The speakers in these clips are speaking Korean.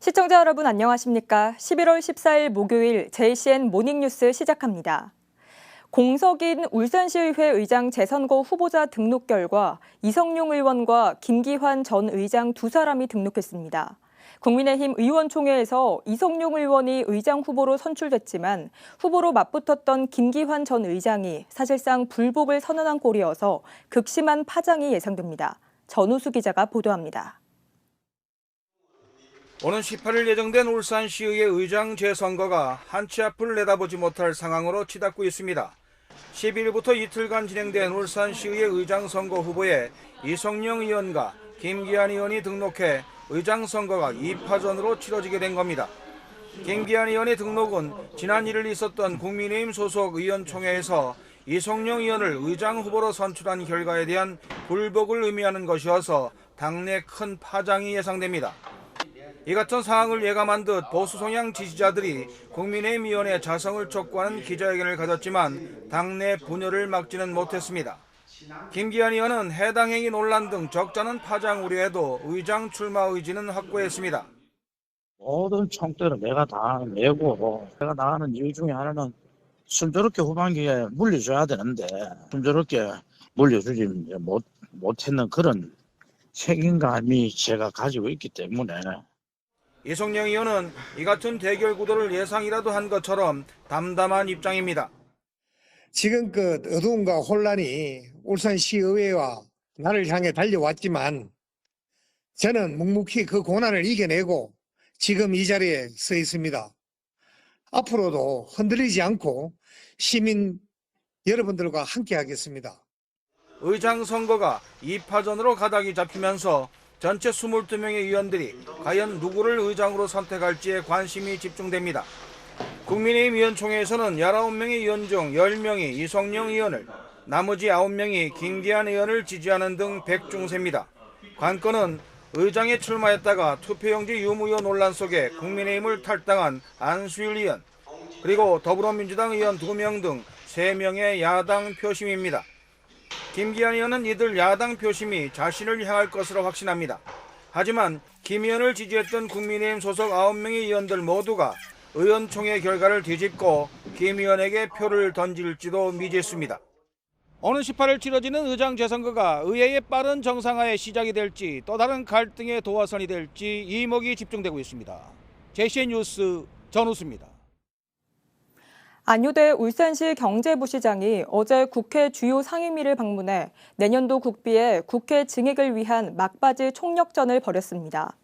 시청자 여러분 안녕하십니까? 11월 14일 목요일 JCN 모닝뉴스 시작합니다. 공석인 울산시의회 의장 재선거 후보자 등록 결과 이성용 의원과 김기환 전 의장 두 사람이 등록했습니다. 국민의힘 의원총회에서 이성용 의원이 의장 후보로 선출됐지만 후보로 맞붙었던 김기환 전 의장이 사실상 불복을 선언한 꼴이어서 극심한 파장이 예상됩니다. 전우수 기자가 보도합니다. 오는 18일 예정된 울산시의회 의장 재선거가 한치 앞을 내다보지 못할 상황으로 치닫고 있습니다. 12일부터 이틀간 진행된 울산시의회 의장 선거 후보에 이성용 의원과 김기환 의원이 등록해 의장 선거가 2파전으로 치러지게 된 겁니다. 김기환 의원의 등록은 지난 1일 있었던 국민의힘 소속 의원총회에서 이성용 의원을 의장 후보로 선출한 결과에 대한 불복을 의미하는 것이어서 당내 큰 파장이 예상됩니다. 이 같은 상황을 예감한 듯 보수 성향 지지자들이 국민의힘 의원의 자성을 촉구하는 기자회견을 가졌지만 당내 분열을 막지는 못했습니다. 김기환 의원은 해당 행위 논란 등 적잖은 파장 우려에도 의장 출마 의지는 확고했습니다. 모든 총대를 내가 다 내고 내가 나가는 이유 중에 하나는 순조롭게 후반기에 물려줘야 되는데 순조롭게 물려주지 못했는 그런 책임감이 제가 가지고 있기 때문에 이성용 의원은 이 같은 대결 구도를 예상이라도 한 것처럼 담담한 입장입니다. 지금껏 어두움과 혼란이 울산시의회와 나를 향해 달려왔지만 저는 묵묵히 그 고난을 이겨내고 지금 이 자리에 서 있습니다. 앞으로도 흔들리지 않고 시민 여러분들과 함께 하겠습니다. 의장 선거가 2파전으로 가닥이 잡히면서 전체 22명의 의원들이 과연 누구를 의장으로 선택할지에 관심이 집중됩니다. 국민의힘 의원총회에서는 19명의 의원 중 10명이 이성용 의원을, 나머지 9명이 김기환 의원을 지지하는 등 백중세입니다. 관건은 의장에 출마했다가 투표용지 유무효 논란 속에 국민의힘을 탈당한 안수일 의원, 그리고 더불어민주당 의원 2명 등 3명의 야당 표심입니다. 김기환 의원은 이들 야당 표심이 자신을 향할 것으로 확신합니다. 하지만 김 의원을 지지했던 국민의힘 소속 9명의 의원들 모두가 의원총회 결과를 뒤집고 김 의원에게 표를 던질지도 미지수입니다. 오는 18일 치러지는 의장 재선거가 의회의 빠른 정상화에 시작이 될지 또 다른 갈등의 도화선이 될지 이목이 집중되고 있습니다. JCN 뉴스 전우수입니다. 안효대 울산시 경제부시장이 어제 국회 주요 상임위를 방문해 내년도 국비에 국회 증액을 위한 막바지 총력전을 벌였습니다.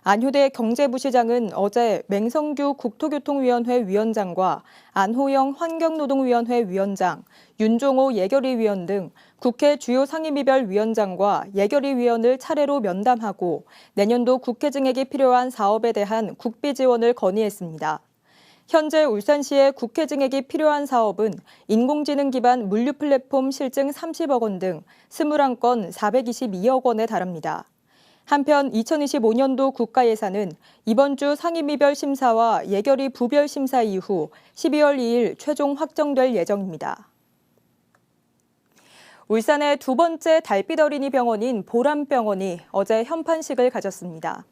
안효대 경제부시장은 어제 맹성규 국토교통위원회 위원장과 안호영 환경노동위원회 위원장, 윤종호 예결위 위원 등 국회 주요 상임위별 위원장과 예결위 위원을 차례로 면담하고 내년도 국회 증액이 필요한 사업에 대한 국비 지원을 건의했습니다. 현재 울산시의 국회 증액이 필요한 사업은 인공지능 기반 물류 플랫폼 실증 30억 원 등 21건 422억 원에 달합니다. 한편 2025년도 국가 예산은 이번 주 상임위별 심사와 예결위 부별 심사 이후 12월 2일 최종 확정될 예정입니다. 울산의 두 번째 달빛 어린이 병원인 보람병원이 어제 현판식을 가졌습니다.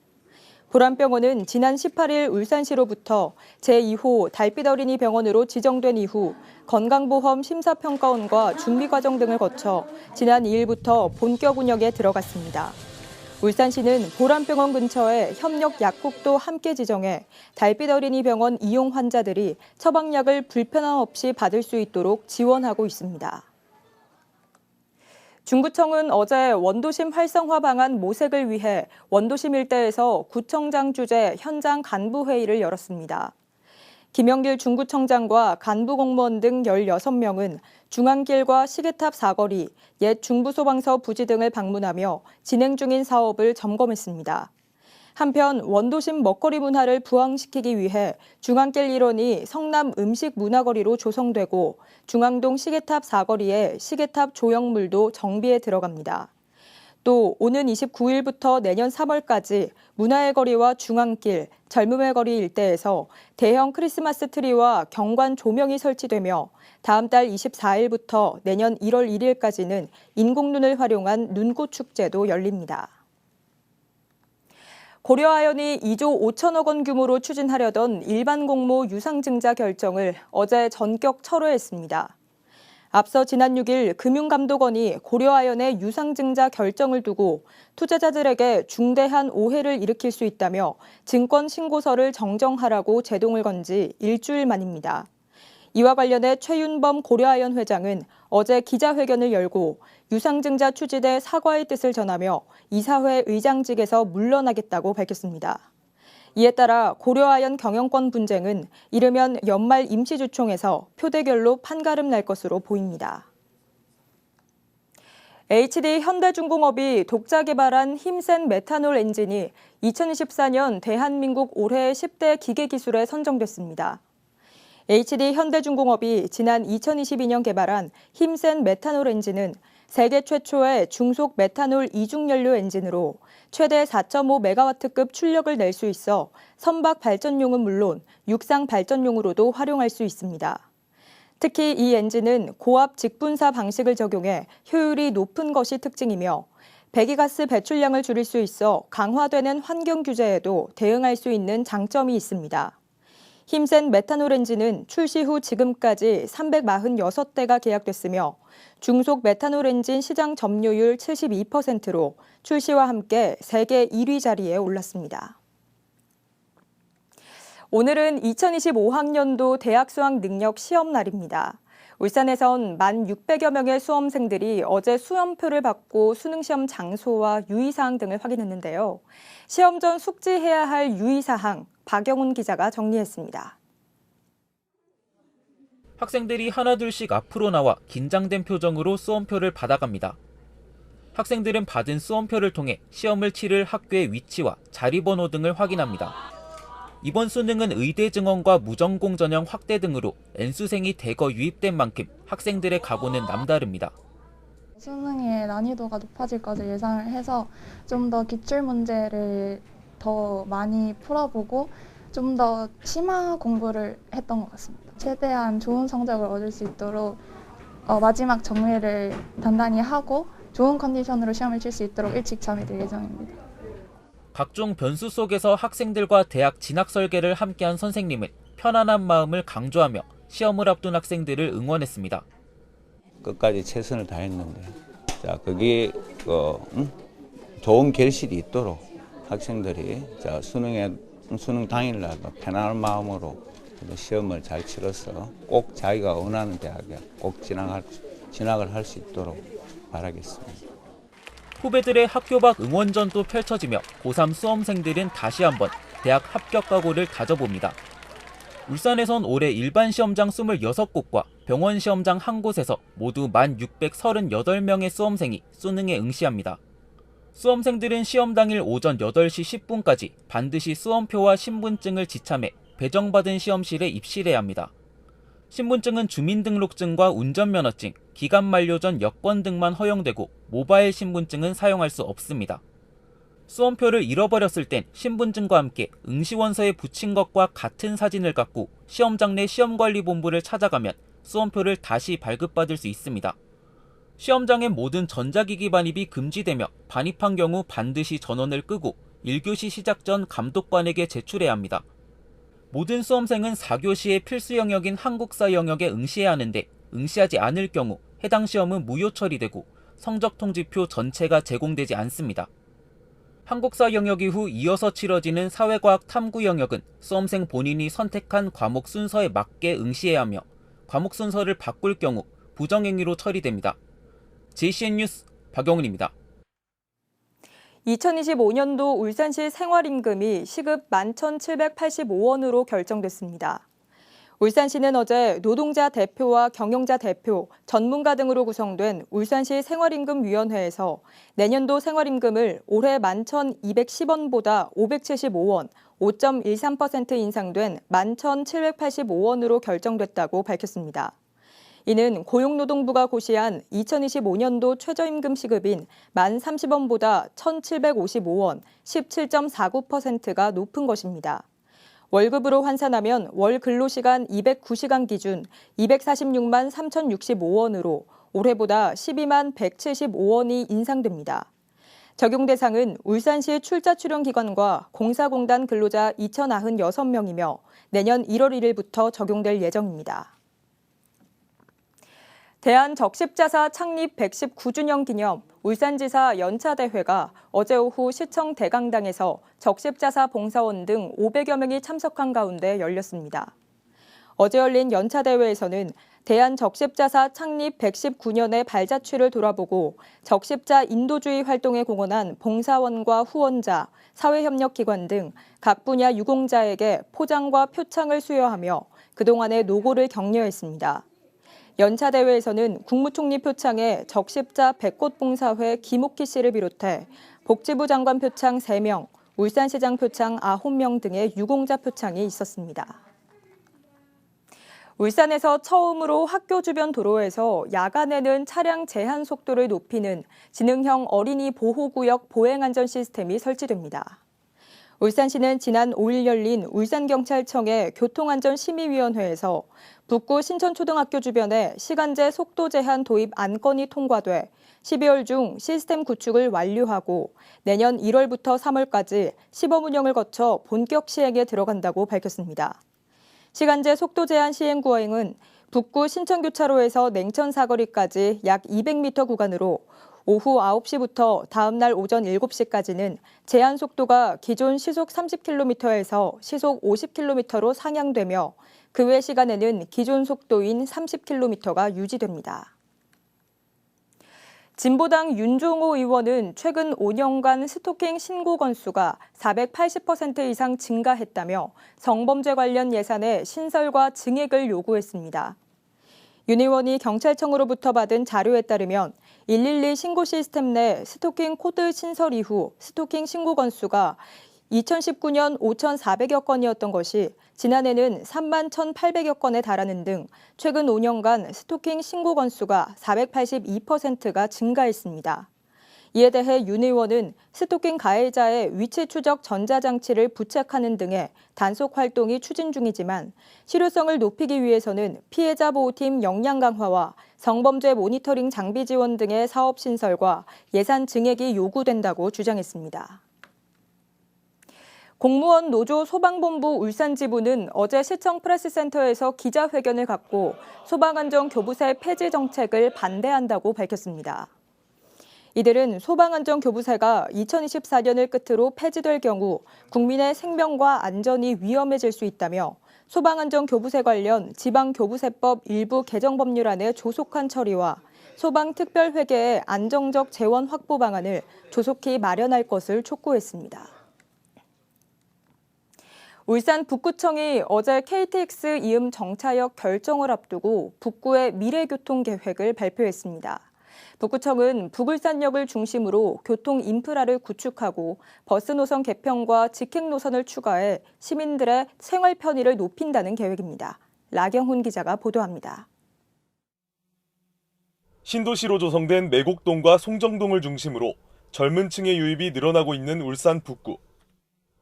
보람병원은 지난 18일 울산시로부터 제2호 달빛 어린이 병원으로 지정된 이후 건강보험 심사평가원과 준비과정 등을 거쳐 지난 2일부터 본격 운영에 들어갔습니다. 울산시는 보람병원 근처에 협력 약국도 함께 지정해 달빛 어린이 병원 이용 환자들이 처방약을 불편함 없이 받을 수 있도록 지원하고 있습니다. 중구청은 어제 원도심 활성화 방안 모색을 위해 원도심 일대에서 구청장 주재 현장 간부 회의를 열었습니다. 김영길 중구청장과 간부 공무원 등 16명은 중앙길과 시계탑 사거리, 옛 중부소방서 부지 등을 방문하며 진행 중인 사업을 점검했습니다. 한편 원도심 먹거리 문화를 부흥시키기 위해 중앙길 일원이 성남 음식 문화거리로 조성되고 중앙동 시계탑 사거리에 시계탑 조형물도 정비에 들어갑니다. 또 오는 29일부터 내년 3월까지 문화의 거리와 중앙길, 젊음의 거리 일대에서 대형 크리스마스 트리와 경관 조명이 설치되며 다음 달 24일부터 내년 1월 1일까지는 인공눈을 활용한 눈꽃 축제도 열립니다. 고려아연이 2조 5천억 원 규모로 추진하려던 일반 공모 유상증자 결정을 어제 전격 철회했습니다. 앞서 지난 6일 금융감독원이 고려아연의 유상증자 결정을 두고 투자자들에게 중대한 오해를 일으킬 수 있다며 증권 신고서를 정정하라고 제동을 건 지 일주일 만입니다. 이와 관련해 최윤범 고려아연 회장은 어제 기자회견을 열고 유상증자 추진에 사과의 뜻을 전하며 이사회 의장직에서 물러나겠다고 밝혔습니다. 이에 따라 고려아연 경영권 분쟁은 이르면 연말 임시주총에서 표대결로 판가름 날 것으로 보입니다. HD 현대중공업이 독자 개발한 힘센 메탄올 엔진이 2024년 대한민국 올해의 10대 기계기술에 선정됐습니다. HD 현대중공업이 지난 2022년 개발한 힘센 메탄올 엔진은 세계 최초의 중속 메탄올 이중연료 엔진으로 최대 4.5메가와트급 출력을 낼 수 있어 선박 발전용은 물론 육상 발전용으로도 활용할 수 있습니다. 특히 이 엔진은 고압 직분사 방식을 적용해 효율이 높은 것이 특징이며 배기가스 배출량을 줄일 수 있어 강화되는 환경 규제에도 대응할 수 있는 장점이 있습니다. 힘센 메탄올 엔진은 출시 후 지금까지 346대가 계약됐으며 중속 메탄올 엔진 시장 점유율 72%로 출시와 함께 세계 1위 자리에 올랐습니다. 오늘은 2025학년도 대학 수학 능력 시험 날입니다. 울산에선 1,600여 명의 수험생들이 어제 수험표를 받고 수능시험 장소와 유의사항 등을 확인했는데요. 시험 전 숙지해야 할 유의사항, 박영훈 기자가 정리했습니다. 학생들이 하나둘씩 앞으로 나와 긴장된 표정으로 수험표를 받아갑니다. 학생들은 받은 수험표를 통해 시험을 치를 학교의 위치와 자리번호 등을 확인합니다. 이번 수능은 의대 증원과 무전공 전형 확대 등으로 N수생이 대거 유입된 만큼 학생들의 각오는 남다릅니다. 수능의 난이도가 높아질 것을 예상을 해서 좀 더 기출 문제를 더 많이 풀어보고 좀 더 심화 공부를 했던 것 같습니다. 최대한 좋은 성적을 얻을 수 있도록 마지막 정리를 단단히 하고 좋은 컨디션으로 시험을 칠 수 있도록 일찍 잠이 들 예정입니다. 각종 변수 속에서 학생들과 대학 진학 설계를 함께한 선생님은 편안한 마음을 강조하며 시험을 앞둔 학생들을 응원했습니다. 끝까지 최선을 다했는데, 자 그게 좋은 결실이 있도록 학생들이 수능 당일날도 편안한 마음으로 시험을 잘 치러서 꼭 자기가 원하는 대학에 꼭 진학을 할 수 있도록 바라겠습니다. 후배들의 학교 밖 응원전도 펼쳐지며 고3 수험생들은 다시 한번 대학 합격 각오를 다져봅니다. 울산에선 올해 일반 시험장 26곳과 병원 시험장 1곳에서 모두 1,638명의 수험생이 수능에 응시합니다. 수험생들은 시험 당일 오전 8시 10분까지 반드시 수험표와 신분증을 지참해 배정받은 시험실에 입실해야 합니다. 신분증은 주민등록증과 운전면허증, 기간 만료 전 여권 등만 허용되고 모바일 신분증은 사용할 수 없습니다. 수험표를 잃어버렸을 땐 신분증과 함께 응시원서에 붙인 것과 같은 사진을 갖고 시험장 내 시험관리본부를 찾아가면 수험표를 다시 발급받을 수 있습니다. 시험장엔 모든 전자기기 반입이 금지되며 반입한 경우 반드시 전원을 끄고 1교시 시작 전 감독관에게 제출해야 합니다. 모든 수험생은 4교시의 필수 영역인 한국사 영역에 응시해야 하는데 응시하지 않을 경우 해당 시험은 무효 처리되고 성적 통지표 전체가 제공되지 않습니다. 한국사 영역 이후 이어서 치러지는 사회과학 탐구 영역은 수험생 본인이 선택한 과목 순서에 맞게 응시해야 하며 과목 순서를 바꿀 경우 부정행위로 처리됩니다. JCN 뉴스 박영훈입니다. 2025년도 울산시 생활임금이 시급 11,785원으로 결정됐습니다. 울산시는 어제 노동자 대표와 경영자 대표, 전문가 등으로 구성된 울산시 생활임금위원회에서 내년도 생활임금을 올해 11,210원보다 575원, 5.13% 인상된 11,785원으로 결정됐다고 밝혔습니다. 이는 고용노동부가 고시한 2025년도 최저임금 시급인 1030원보다 1,755원, 17.49%가 높은 것입니다. 월급으로 환산하면 월 근로시간 209시간 기준 246만 3,065원으로 올해보다 12만 175원이 인상됩니다. 적용 대상은 울산시 출자 출연 기관과 공사공단 근로자 2,096명이며 내년 1월 1일부터 적용될 예정입니다. 대한적십자사 창립 119주년 기념 울산지사 연차대회가 어제 오후 시청 대강당에서 적십자사 봉사원 등 500여 명이 참석한 가운데 열렸습니다. 어제 열린 연차대회에서는 대한적십자사 창립 119년의 발자취를 돌아보고 적십자 인도주의 활동에 공헌한 봉사원과 후원자, 사회협력기관 등 각 분야 유공자에게 포장과 표창을 수여하며 그동안의 노고를 격려했습니다. 연차대회에서는 국무총리 표창에 적십자 백꽃봉사회 김옥희 씨를 비롯해 복지부 장관 표창 3명, 울산시장 표창 9명 등의 유공자 표창이 있었습니다. 울산에서 처음으로 학교 주변 도로에서 야간에는 차량 제한 속도를 높이는 지능형 어린이 보호구역 보행안전 시스템이 설치됩니다. 울산시는 지난 5일 열린 울산경찰청의 교통안전심의위원회에서 북구 신천초등학교 주변에 시간제 속도 제한 도입 안건이 통과돼 12월 중 시스템 구축을 완료하고 내년 1월부터 3월까지 시범 운영을 거쳐 본격 시행에 들어간다고 밝혔습니다. 시간제 속도 제한 시행 구행은 북구 신천교차로에서 냉천 사거리까지 약 200m 구간으로 오후 9시부터 다음 날 오전 7시까지는 제한 속도가 기존 시속 30km에서 시속 50km로 상향되며 그 외 시간에는 기존 속도인 30km가 유지됩니다. 진보당 윤종호 의원은 최근 5년간 스토킹 신고 건수가 480% 이상 증가했다며 성범죄 관련 예산의 신설과 증액을 요구했습니다. 윤 의원이 경찰청으로부터 받은 자료에 따르면 112 신고 시스템 내 스토킹 코드 신설 이후 스토킹 신고 건수가 2019년 5,400여 건이었던 것이 지난해는 31,800여 건에 달하는 등 최근 5년간 스토킹 신고 건수가 482%가 증가했습니다. 이에 대해 윤 의원은 스토킹 가해자의 위치 추적 전자장치를 부착하는 등의 단속 활동이 추진 중이지만 실효성을 높이기 위해서는 피해자 보호팀 역량 강화와 성범죄 모니터링 장비 지원 등의 사업 신설과 예산 증액이 요구된다고 주장했습니다. 공무원 노조 소방본부 울산지부는 어제 시청 프레스센터에서 기자회견을 갖고 소방안전교부세 폐지 정책을 반대한다고 밝혔습니다. 이들은 소방안전교부세가 2024년을 끝으로 폐지될 경우 국민의 생명과 안전이 위험해질 수 있다며 소방안전교부세 관련 지방교부세법 일부 개정 법률안의 조속한 처리와 소방특별회계의 안정적 재원 확보 방안을 조속히 마련할 것을 촉구했습니다. 울산 북구청이 어제 KTX 이음 정차역 결정을 앞두고 북구의 미래교통 계획을 발표했습니다. 북구청은 북울산역을 중심으로 교통 인프라를 구축하고 버스 노선 개편과 직행 노선을 추가해 시민들의 생활 편의를 높인다는 계획입니다. 라경훈 기자가 보도합니다. 신도시로 조성된 매곡동과 송정동을 중심으로 젊은 층의 유입이 늘어나고 있는 울산 북구.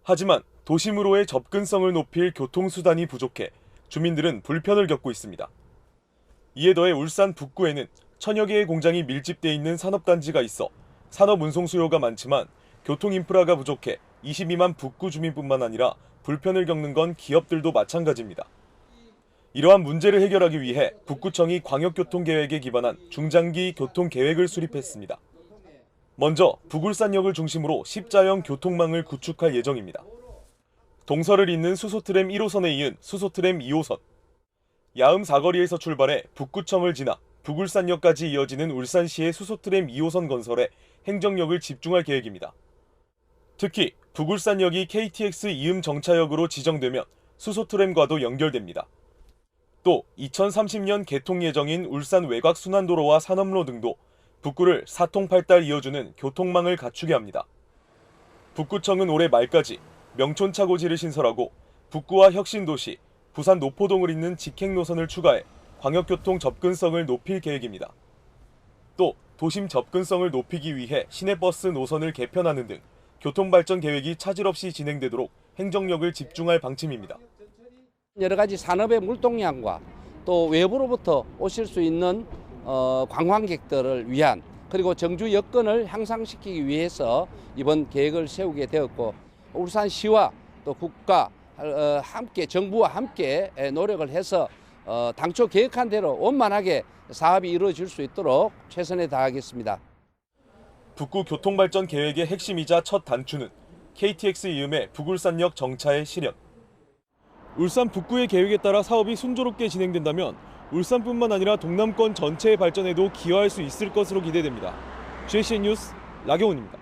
하지만 도심으로의 접근성을 높일 교통수단이 부족해 주민들은 불편을 겪고 있습니다. 이에 더해 울산 북구에는 천여 개의 공장이 밀집돼 있는 산업단지가 있어 산업 운송 수요가 많지만 교통 인프라가 부족해 22만 북구 주민뿐만 아니라 불편을 겪는 건 기업들도 마찬가지입니다. 이러한 문제를 해결하기 위해 북구청이 광역교통계획에 기반한 중장기 교통계획을 수립했습니다. 먼저 북울산역을 중심으로 십자형 교통망을 구축할 예정입니다. 동서를 잇는 수소트램 1호선에 이은 수소트램 2호선, 야음 사거리에서 출발해 북구청을 지나 북울산역까지 이어지는 울산시의 수소트램 2호선 건설에 행정력을 집중할 계획입니다. 특히 북울산역이 KTX 이음 정차역으로 지정되면 수소트램과도 연결됩니다. 또 2030년 개통 예정인 울산 외곽 순환도로와 산업로 등도 북구를 사통팔달 이어주는 교통망을 갖추게 합니다. 북구청은 올해 말까지 명촌차고지를 신설하고 북구와 혁신도시, 부산 노포동을 잇는 직행 노선을 추가해 광역교통 접근성을 높일 계획입니다. 또 도심 접근성을 높이기 위해 시내버스 노선을 개편하는 등 교통발전 계획이 차질 없이 진행되도록 행정력을 집중할 방침입니다. 여러 가지 산업의 물동량과 또 외부로부터 오실 수 있는 관광객들을 위한 그리고 정주 여건을 향상시키기 위해서 이번 계획을 세우게 되었고 울산시와 또 국가 함께 정부와 함께 노력을 해서 당초 계획한 대로 원만하게 사업이 이루어질 수 있도록 최선을 다하겠습니다. 북구 교통발전 계획의 핵심이자 첫 단추는 KTX 이음의 북울산역 정차의 실현. 울산 북구의 계획에 따라 사업이 순조롭게 진행된다면 울산뿐만 아니라 동남권 전체의 발전에도 기여할 수 있을 것으로 기대됩니다. GCN 뉴스 나경훈입니다.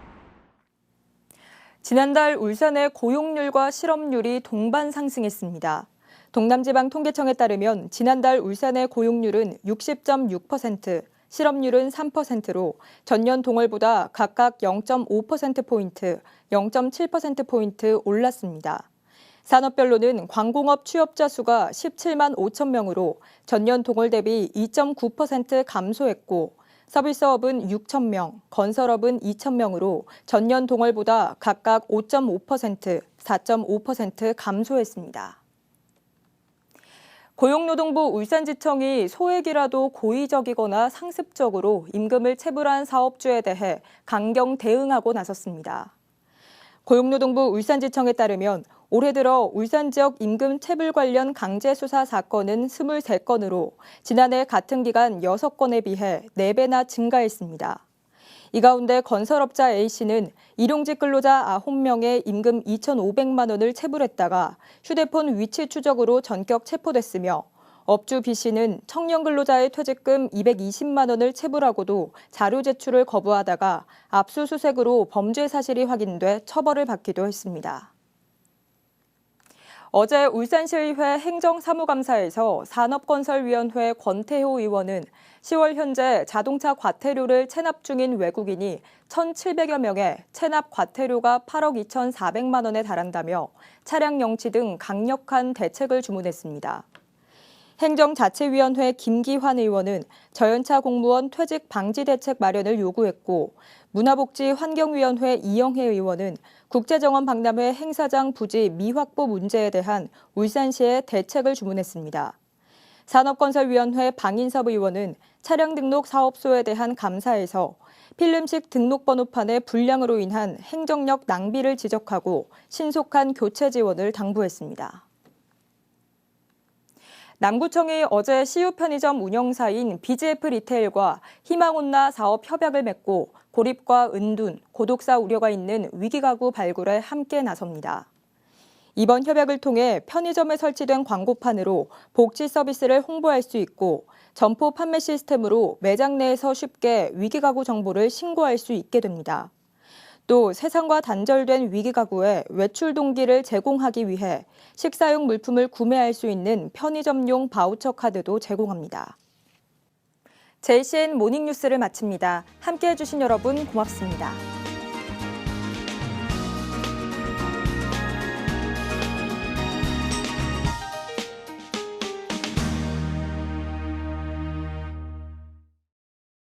지난달 울산의 고용률과 실업률이 동반 상승했습니다. 동남지방통계청에 따르면 지난달 울산의 고용률은 60.6%, 실업률은 3%로 전년 동월보다 각각 0.5%포인트, 0.7%포인트 올랐습니다. 산업별로는 광공업 취업자 수가 17만 5천 명으로 전년 동월 대비 2.9% 감소했고 서비스업은 6천 명, 건설업은 2천 명으로 전년 동월보다 각각 5.5%, 4.5% 감소했습니다. 고용노동부 울산지청이 소액이라도 고의적이거나 상습적으로 임금을 체불한 사업주에 대해 강경 대응하고 나섰습니다. 고용노동부 울산지청에 따르면 올해 들어 울산 지역 임금 체불 관련 강제수사 사건은 23건으로 지난해 같은 기간 6건에 비해 4배나 증가했습니다. 이 가운데 건설업자 A씨는 일용직 근로자 9명의 임금 2,500만 원을 체불했다가 휴대폰 위치 추적으로 전격 체포됐으며 업주 B씨는 청년 근로자의 퇴직금 220만 원을 체불하고도 자료 제출을 거부하다가 압수수색으로 범죄 사실이 확인돼 처벌을 받기도 했습니다. 어제 울산시의회 행정사무감사에서 산업건설위원회 권태효 의원은 10월 현재 자동차 과태료를 체납 중인 외국인이 1,700여 명에 체납 과태료가 8억 2,400만 원에 달한다며 차량 영치 등 강력한 대책을 주문했습니다. 행정자치위원회 김기환 의원은 저연차 공무원 퇴직 방지 대책 마련을 요구했고 문화복지환경위원회 이영혜 의원은 국제정원 박람회 행사장 부지 미확보 문제에 대한 울산시의 대책을 주문했습니다. 산업건설위원회 방인섭 의원은 차량 등록 사업소에 대한 감사에서 필름식 등록번호판의 불량으로 인한 행정력 낭비를 지적하고 신속한 교체 지원을 당부했습니다. 남구청이 어제 CU 편의점 운영사인 BGF 리테일과 희망온나 사업 협약을 맺고 고립과 은둔, 고독사 우려가 있는 위기가구 발굴에 함께 나섭니다. 이번 협약을 통해 편의점에 설치된 광고판으로 복지 서비스를 홍보할 수 있고 점포 판매 시스템으로 매장 내에서 쉽게 위기가구 정보를 신고할 수 있게 됩니다. 또 세상과 단절된 위기가구에 외출 동기를 제공하기 위해 식사용 물품을 구매할 수 있는 편의점용 바우처 카드도 제공합니다. JCN 모닝뉴스를 마칩니다. 함께해 주신 여러분 고맙습니다.